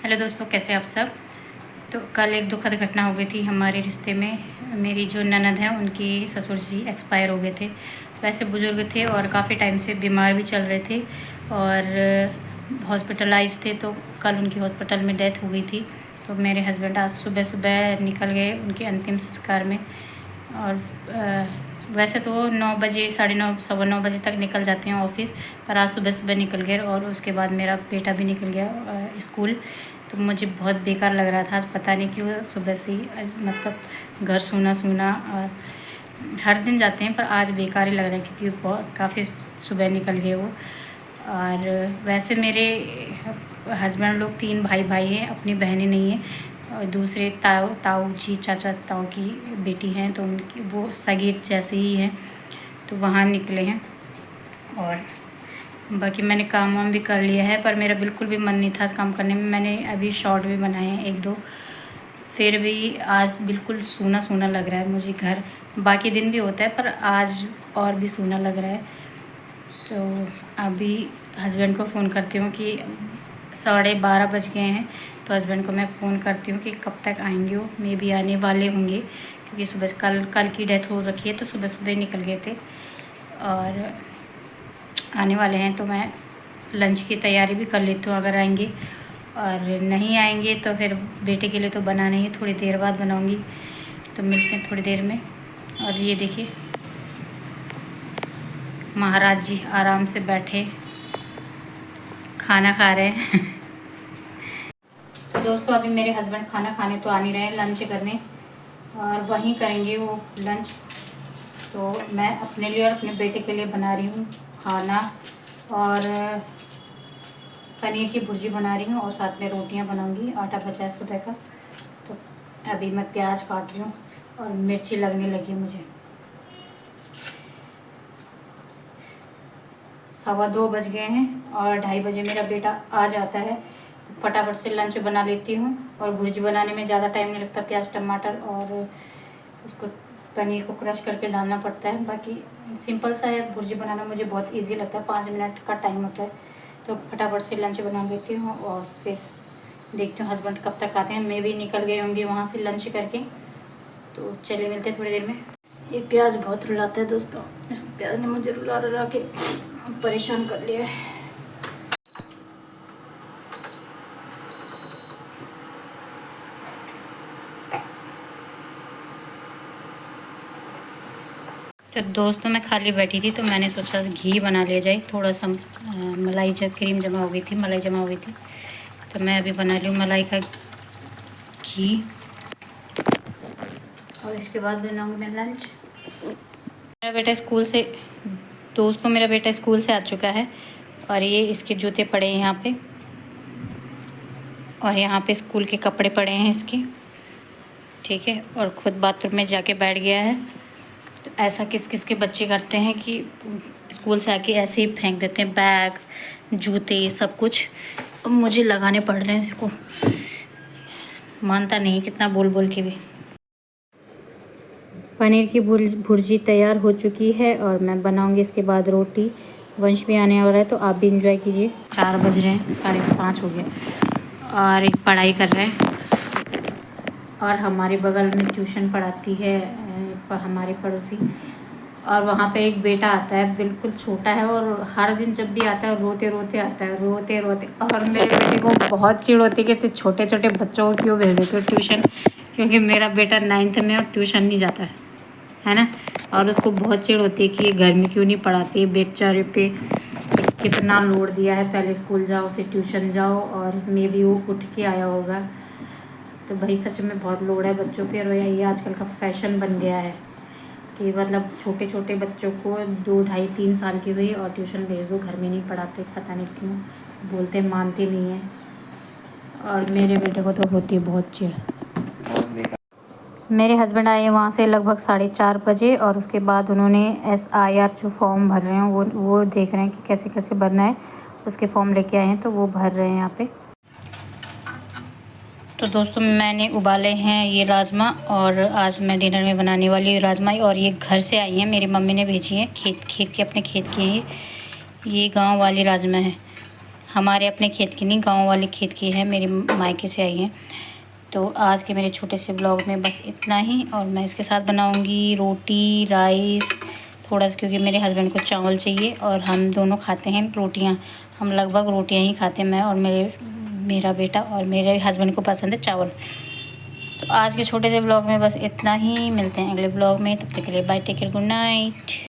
Hello दोस्तों, कैसे आप सब। तो कल एक दुखद घटना हो गई थी हमारे रिश्ते में। मेरी जो ननद है उनकी ससुर जी एक्सपायर हो गए थे। वैसे बुज़ुर्ग थे और काफ़ी टाइम से बीमार भी चल रहे थे और हॉस्पिटलाइज थे। तो कल उनकी हॉस्पिटल में डेथ हो गई थी। तो मेरे हस्बैंड आज सुबह सुबह निकल गए उनके अंतिम संस्कार में। और वैसे तो 9 बजे, 9:30, सवा 9 बजे तक निकल जाते हैं ऑफ़िस, पर आज सुबह सुबह निकल गए। और उसके बाद मेरा बेटा भी निकल गया स्कूल। तो मुझे बहुत बेकार लग रहा था आज, पता नहीं क्यों सुबह से ही मतलब घर सूना सूना। और हर दिन जाते हैं पर आज बेकार ही लग रहा है क्योंकि बहुत काफ़ी सुबह निकल गए वो। और वैसे मेरे हस्बैंड लोग 3 भाई हैं, अपनी बहनें नहीं हैं। और दूसरे ताऊ जी, चाचा ताऊ की बेटी हैं, तो उनकी वो सगी जैसे ही हैं। तो वहाँ निकले हैं। और बाकी मैंने काम वाम भी कर लिया है, पर मेरा बिल्कुल भी मन नहीं था काम करने में। मैंने अभी शॉर्ट भी बनाए हैं 1-2, फिर भी आज बिल्कुल सूना सूना लग रहा है मुझे घर। बाकी दिन भी होता है पर आज और भी सूना लग रहा है। तो अभी हस्बैंड को फ़ोन करती हूँ कि 12:30 बज गए हैं। तो हस्बैंड को मैं फ़ोन करती हूँ कि कब तक आएंगे। वो मे भी आने वाले होंगे क्योंकि सुबह कल की डेथ हो रखी है, तो सुबह सुबह निकल गए थे और आने वाले हैं। तो मैं लंच की तैयारी भी कर लेती हूँ अगर आएंगे। और नहीं आएंगे तो फिर बेटे के लिए तो बनाना ही, थोड़ी देर बाद बनाऊँगी। तो मिलते हैं थोड़ी देर में। और ये देखिए महाराज जी आराम से बैठे खाना खा रहे हैं। तो दोस्तों अभी मेरे हस्बैंड खाना खाने तो आ नहीं रहे हैं, लंच करने, और वहीं करेंगे वो लंच। तो मैं अपने लिए और अपने बेटे के लिए बना रही हूँ खाना, और पनीर की भुर्जी बना रही हूँ, और साथ में रोटियाँ बनाऊँगी। आटा बचा है सुबह का। तो अभी मैं प्याज काट रही हूँ और मिर्ची लगने लगी मुझे। 2:15 बज गए हैं और 2:30 बजे मेरा बेटा आ जाता है। तो फटाफट से लंच बना लेती हूँ। और भुर्जी बनाने में ज़्यादा टाइम नहीं लगता, प्याज टमाटर और उसको पनीर को क्रश करके डालना पड़ता है। बाकी सिंपल सा है भुर्जी बनाना, मुझे बहुत इजी लगता है, 5 मिनट का टाइम होता है। तो फटाफट से लंच बना लेती हूँ और फिर देखती हूँ हस्बैंड कब तक आते हैं। मैं भी निकल गई होंगी वहाँ से लंच करके। तो चलिए मिलते हैं थोड़ी देर में। ये प्याज बहुत रुलाता है दोस्तों, इस प्याज ने मुझे रुला रुला के परेशान कर लिया है। तो दोस्तों मैं खाली बैठी थी तो मैंने सोचा घी बना लिया जाए। थोड़ा सा मलाई क्रीम जमा हो गई थी, मलाई जमा हो गई थी। तो मैं अभी बना ली हूँ मलाई का घी, और इसके बाद बनाऊँगी मैं लंच। मेरा बेटा स्कूल से आ चुका है, और ये इसके जूते पड़े हैं यहाँ पे, और यहाँ पे स्कूल के कपड़े पड़े हैं इसके, ठीक है। और खुद बाथरूम में जाके बैठ गया है। तो ऐसा किस किस के बच्चे करते हैं कि स्कूल से आके ऐसे ही फेंक देते हैं बैग, जूते, सब कुछ। अब मुझे लगाने पड़ रहे हैं इसको, मानता नहीं कितना बोल बोल के भी। पनीर की भुर्जी तैयार हो चुकी है और मैं बनाऊंगी इसके बाद रोटी। वंश भी आने वाला है तो आप भी इंजॉय कीजिए। 4 बज रहे हैं, 5:30 हो गए, और एक पढ़ाई कर रहे हैं। और हमारे बगल में ट्यूशन पढ़ाती है हमारी पड़ोसी, और वहाँ पे एक बेटा आता है, बिल्कुल छोटा है, और हर दिन जब भी आता है रोते रोते आता है, रोते रोते। और मेरे बेटे को बहुत चिढ़ होती है कि तो छोटे छोटे बच्चों को क्यों भेज देते हो ट्यूशन, क्योंकि मेरा बेटा 9th में और ट्यूशन नहीं जाता है ना। और उसको बहुत चिढ़ होती है कि ये घर में क्यों नहीं पढ़ाती है, बेचारे पे कितना लोड दिया है, पहले स्कूल जाओ फिर ट्यूशन जाओ। और मे भी वो उठ के आया होगा। तो भाई सच में बहुत लोड है बच्चों पे, और ये आजकल का फैशन बन गया है कि मतलब छोटे छोटे बच्चों को 2, 2.5, 3 साल की हुई और ट्यूशन भेज दो, घर में नहीं पढ़ाते, पता नहीं क्यों बोलते, मानते नहीं हैं। और मेरे बेटे को तो होती है बहुत चिढ़। मेरे हस्बैंड आए वहाँ से लगभग 4:30 बजे, और उसके बाद उन्होंने SIR जो फॉर्म भर रहे हैं वो देख रहे हैं कि कैसे कैसे भरना है। उसके फॉर्म लेके आए हैं तो वो भर रहे हैं यहाँ पे। तो दोस्तों मैंने उबाले हैं ये राजमा, और आज मैं डिनर में बनाने वाली राजमा। और ये घर से आई हैं, मेरी मम्मी ने भेजी हैं, खेत के, अपने खेत की हैं ये गांव वाली राजमा है। हमारे अपने खेत की नहीं, गांव वाले खेत की है, मेरी मायके से आई हैं। तो आज के मेरे छोटे से ब्लॉग में बस इतना ही। और मैं इसके साथ बनाऊंगी रोटी, राइस थोड़ा सा, क्योंकि मेरे हस्बैंड को चावल चाहिए और हम दोनों खाते हैं रोटियां। हम लगभग रोटियां ही खाते हैं, मैं और मेरा बेटा, और मेरे हस्बैंड को पसंद है चावल। तो आज के छोटे से ब्लॉग में बस इतना ही। मिलते हैं अगले ब्लॉग में, तब तक के लिए bye, take care, good night.